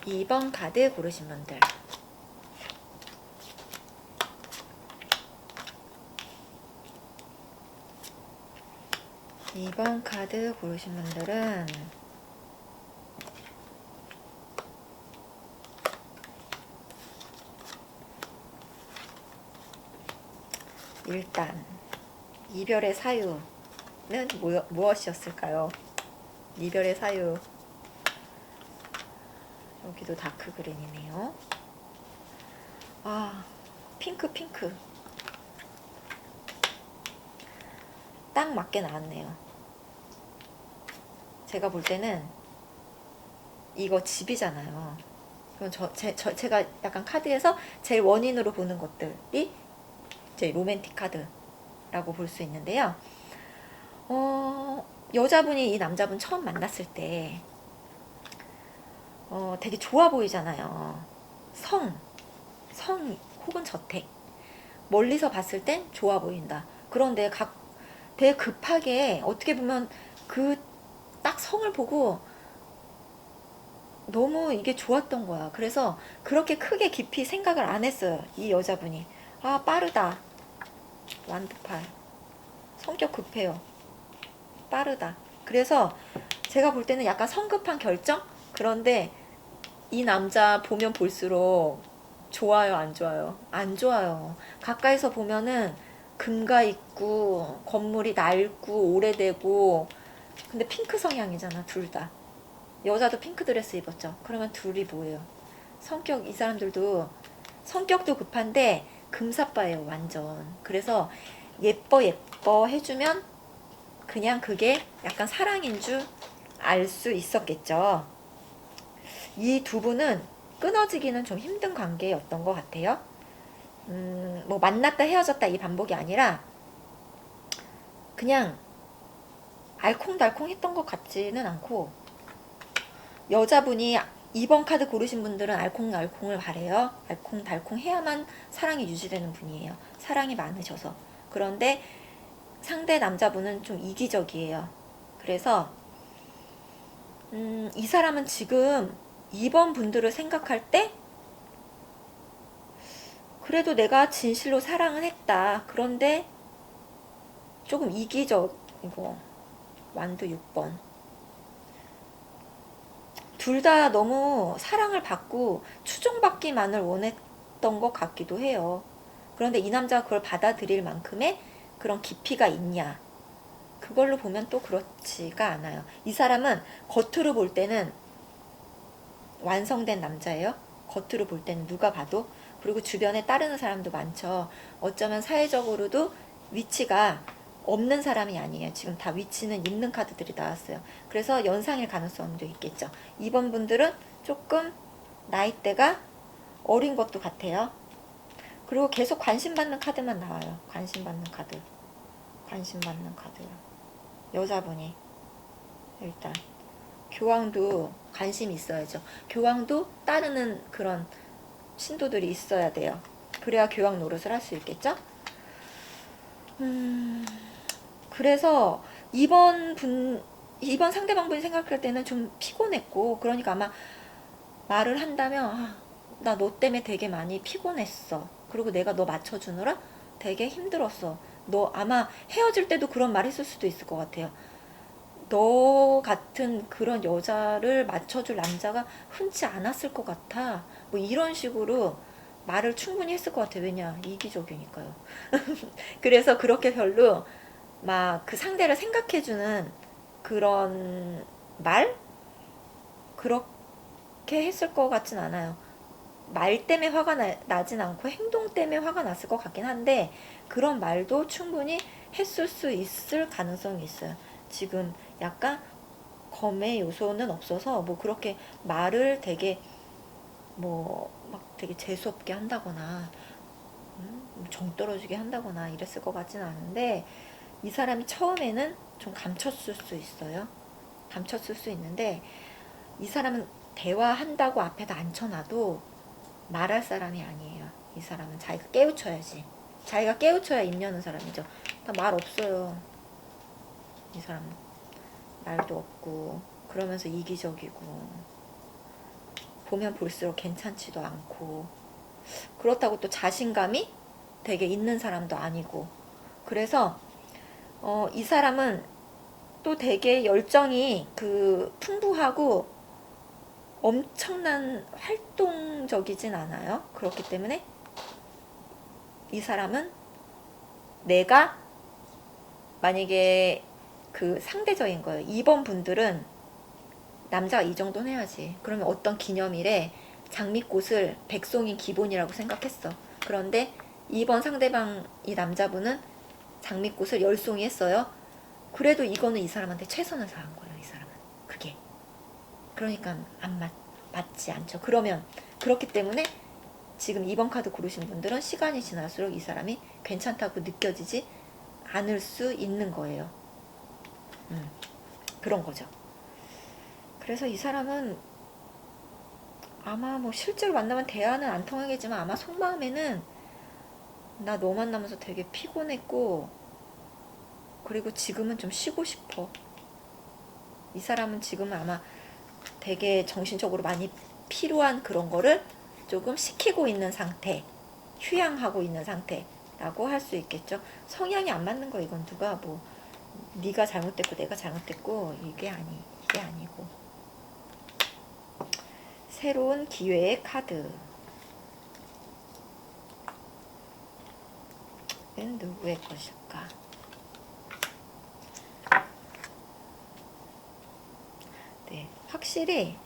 2번 카드 고르신 분들. 2번 카드 고르신 분들은 일단 이별의 사유는 무엇이었을까요? 이별의 사유. 여기도 다크 그린이네요. 아, 핑크. 딱 맞게 나왔네요. 제가 볼 때는 이거 집이잖아요. 그럼 제가 약간 카드에서 제일 원인으로 보는 것들이 제 로맨틱 카드라고 볼 수 있는데요. 여자분이 이 남자분 처음 만났을 때 되게 좋아 보이잖아요. 성 혹은 저택. 멀리서 봤을 땐 좋아 보인다. 그런데 되게 급하게 어떻게 보면 그 딱 성을 보고 너무 이게 좋았던 거야. 그래서 그렇게 크게 깊이 생각을 안 했어요. 이 여자분이. 아, 빠르다. 완두팔. 성격 급해요. 빠르다. 그래서 제가 볼 때는 약간 성급한 결정? 그런데 이 남자 보면 볼수록 좋아요, 안 좋아요? 안 좋아요. 가까이서 보면은 금가 있고 건물이 낡고 오래되고, 근데 핑크 성향이잖아, 둘 다. 여자도 핑크 드레스 입었죠. 그러면 둘이 뭐예요? 이 사람들도 성격도 급한데 금사빠예요, 완전. 그래서 예뻐 해주면 그냥 그게 약간 사랑인 줄 알 수 있었겠죠. 이 두 분은 끊어지기는 좀 힘든 관계였던 것 같아요. 뭐 만났다 헤어졌다 이 반복이 아니라 그냥 알콩달콩 했던 것 같지는 않고, 여자분이 2번 카드 고르신 분들은 알콩달콩을 바래요. 알콩달콩 해야만 사랑이 유지되는 분이에요. 사랑이 많으셔서. 그런데 상대 남자분은 좀 이기적이에요. 그래서 이 사람은 지금 2번 분들을 생각할 때 그래도 내가 진실로 사랑은 했다. 그런데 조금 이기적이고, 완두 6번. 둘 다 너무 사랑을 받고 추종받기만을 원했던 것 같기도 해요. 그런데 이 남자가 그걸 받아들일 만큼의 그런 깊이가 있냐? 그걸로 보면 또 그렇지가 않아요. 이 사람은 겉으로 볼 때는 완성된 남자예요. 겉으로 볼 때는 누가 봐도. 그리고 주변에 따르는 사람도 많죠. 어쩌면 사회적으로도 위치가 없는 사람이 아니에요. 지금 다 위치는 있는 카드들이 나왔어요. 그래서 연상일 가능성도 있겠죠. 2번 분들은 조금 나이대가 어린 것도 같아요. 그리고 계속 관심받는 카드만 나와요. 관심받는 카드. 여자분이 일단 교황도 관심이 있어야죠. 교황도 따르는 그런 신도들이 있어야 돼요. 그래야 교황 노릇을 할 수 있겠죠? 그래서 2번 상대방분이 생각할 때는 좀 피곤했고, 그러니까 아마 말을 한다면, 나 너 때문에 되게 많이 피곤했어. 그리고 내가 너 맞춰주느라 되게 힘들었어. 너 아마 헤어질 때도 그런 말 했을 수도 있을 것 같아요. 너 같은 그런 여자를 맞춰줄 남자가 흔치 않았을 것 같아. 뭐 이런 식으로 말을 충분히 했을 것 같아. 왜냐? 이기적이니까요. 그래서 그렇게 별로 막 그 상대를 생각해주는 그런 말? 그렇게 했을 것 같진 않아요. 말 때문에 화가 나진 않고 행동 때문에 화가 났을 것 같긴 한데, 그런 말도 충분히 했을 수 있을 가능성이 있어요. 지금 약간 검의 요소는 없어서 뭐 그렇게 말을 되게 뭐 막 되게 재수없게 한다거나 정 떨어지게 한다거나 이랬을 것 같지는 않은데, 이 사람이 처음에는 좀 감췄을 수 있어요. 감췄을 수 있는데, 이 사람은 대화한다고 앞에다 앉혀놔도 말할 사람이 아니에요. 이 사람은 자기가 깨우쳐야지. 자기가 깨우쳐야 입 여는 사람이죠. 다 말 없어요. 이 사람은 말도 없고, 그러면서 이기적이고. 보면 볼수록 괜찮지도 않고, 그렇다고 또 자신감이 되게 있는 사람도 아니고, 그래서 이 사람은 또 되게 열정이 풍부하고 엄청난 활동적이진 않아요. 그렇기 때문에 이 사람은 내가 만약에 상대적인 거예요. 2번 분들은 남자가 이 정도는 해야지. 그러면 어떤 기념일에 장미꽃을 백송이 기본이라고 생각했어. 그런데 2번 상대방 이 남자분은 장미꽃을 10송이 했어요. 그래도 이거는 이 사람한테 최선을 다한 거예요. 이 사람은. 그게. 그러니까 맞지 않죠. 그렇기 때문에 지금 2번 카드 고르신 분들은 시간이 지날수록 이 사람이 괜찮다고 느껴지지 않을 수 있는 거예요. 그런 거죠. 그래서 이 사람은 아마 뭐 실제로 만나면 대화는 안 통하겠지만 아마 속마음에는 나 너 만나면서 되게 피곤했고, 그리고 지금은 좀 쉬고 싶어. 이 사람은 지금은 아마 되게 정신적으로 많이 필요한 그런 거를 조금 식히고 있는 상태, 휴양하고 있는 상태라고 할 수 있겠죠. 성향이 안 맞는 거 이건 누가 뭐 네가 잘못됐고 내가 잘못됐고 이게 아니고. 새로운 기회의 카드. 는 누구의 것일까? 네, 확실히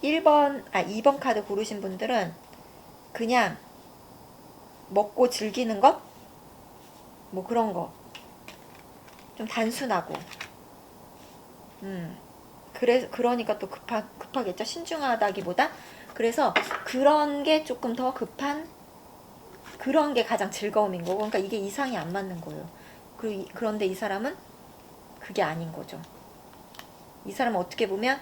2번 카드 고르신 분들은 그냥 먹고 즐기는 것? 뭐 그런 거. 좀 단순하고. 그러니까 또 급하겠죠. 신중하다기보다. 그래서 그런 게 조금 더 급한, 그런 게 가장 즐거움인 거고. 그러니까 이게 이상이 안 맞는 거예요. 그런데 이 사람은 그게 아닌 거죠. 이 사람은 어떻게 보면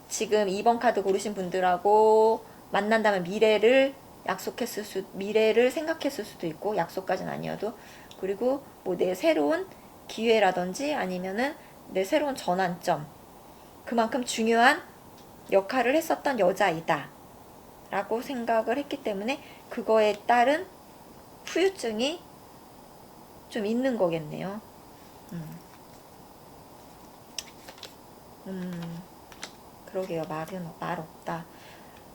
지금 2번 카드 고르신 분들하고 만난다면 미래를 생각했을 수도 있고, 약속까지는 아니어도. 그리고 뭐 내 새로운 기회라든지 아니면은 내 새로운 전환점, 그만큼 중요한 역할을 했었던 여자이다 라고 생각을 했기 때문에 그거에 따른 후유증이 좀 있는 거겠네요. 그러게요. 말 없다.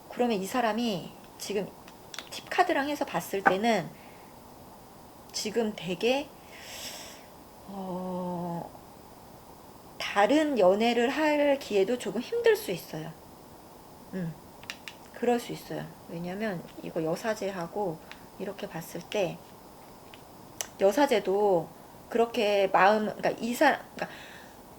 그러면 이 사람이 지금 팁카드랑 해서 봤을 때는 지금 되게 다른 연애를 할 기회도 조금 힘들 수 있어요. 그럴 수 있어요. 왜냐면 이거 여사제하고 이렇게 봤을 때 여사제도 그렇게 그러니까 그러니까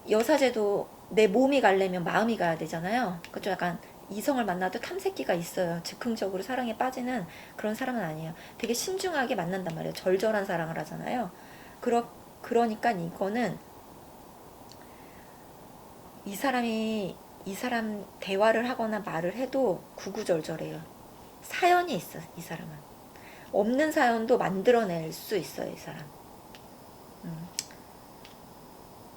여사제도 내 몸이 가려면 마음이 가야 되잖아요. 그죠? 약간 이성을 만나도 탐색기가 있어요. 즉흥적으로 사랑에 빠지는 그런 사람은 아니에요. 되게 신중하게 만난단 말이에요. 절절한 사랑을 하잖아요. 그러니까 이거는 이 사람 대화를 하거나 말을 해도 구구절절해요. 사연이 있어, 이 사람은. 없는 사연도 만들어낼 수 있어요, 이 사람.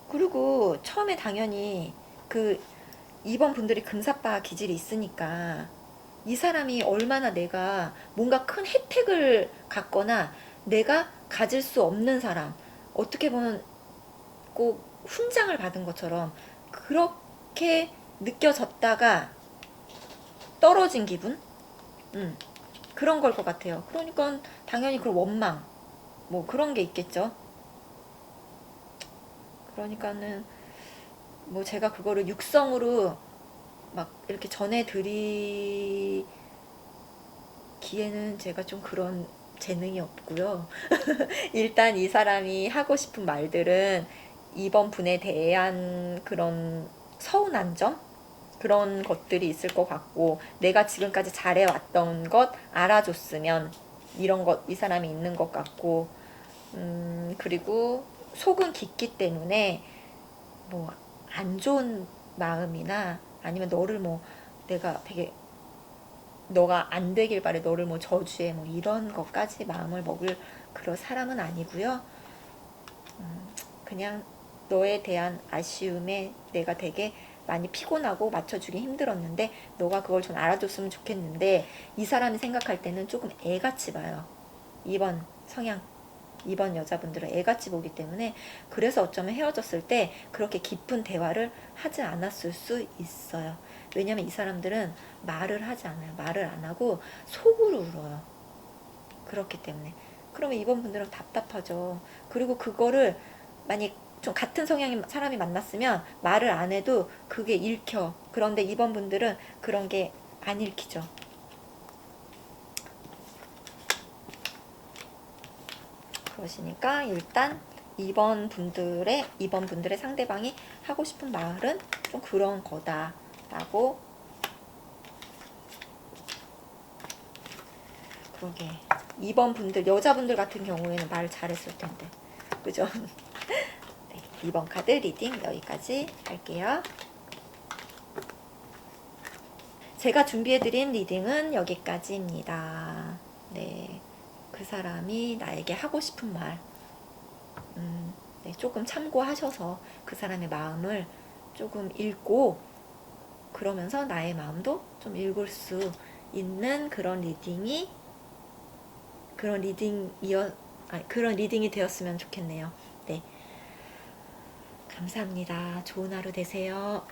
그리고 처음에 당연히 2번 분들이 금사빠 기질이 있으니까 이 사람이 얼마나 내가 뭔가 큰 혜택을 갖거나 내가 가질 수 없는 사람, 어떻게 보면 꼭 훈장을 받은 것처럼 그렇게 느껴졌다가 떨어진 기분? 그런 걸 것 같아요. 그러니까 당연히 그런 원망, 뭐 그런 게 있겠죠. 그러니까는 뭐 제가 그거를 육성으로 막 이렇게 전해드리기에는 제가 좀 그런 재능이 없고요. 일단 이 사람이 하고 싶은 말들은 이번 분에 대한 그런 서운한 점? 그런 것들이 있을 것 같고, 내가 지금까지 잘해왔던 것 알아줬으면 이런 것, 이 사람이 있는 것 같고, 그리고 속은 깊기 때문에 뭐 안 좋은 마음이나 아니면 너를 뭐 내가 되게 너가 안 되길 바래, 너를 뭐 저주해, 뭐 이런 것까지 마음을 먹을 그런 사람은 아니고요. 그냥 너에 대한 아쉬움에 내가 되게 많이 피곤하고 맞춰주기 힘들었는데 너가 그걸 좀 알아줬으면 좋겠는데 이 사람이 생각할 때는 조금 애같이 봐요. 2번 성향 2번 여자분들은 애같이 보기 때문에 그래서 어쩌면 헤어졌을 때 그렇게 깊은 대화를 하지 않았을 수 있어요. 왜냐면 이 사람들은 말을 하지 않아요. 말을 안 하고 속으로 울어요. 그렇기 때문에. 그러면 2번 분들은 답답하죠. 그리고 그거를 만약 좀 같은 성향의 사람이 만났으면 말을 안 해도 그게 읽혀. 그런데 2번 분들은 그런 게 안 읽히죠. 그러시니까 일단 2번 분들의 상대방이 하고 싶은 말은 좀 그런 거다라고. 그러게 2번 분들 여자분들 같은 경우에는 말 잘했을 텐데 그죠? 네, 2번 카드 리딩 여기까지 할게요. 제가 준비해드린 리딩은 여기까지입니다. 네, 그 사람이 나에게 하고 싶은 말 네, 조금 참고하셔서 그 사람의 마음을 조금 읽고 그러면서 나의 마음도 좀 읽을 수 있는 그런 리딩이 되었으면 좋겠네요. 네, 감사합니다. 좋은 하루 되세요.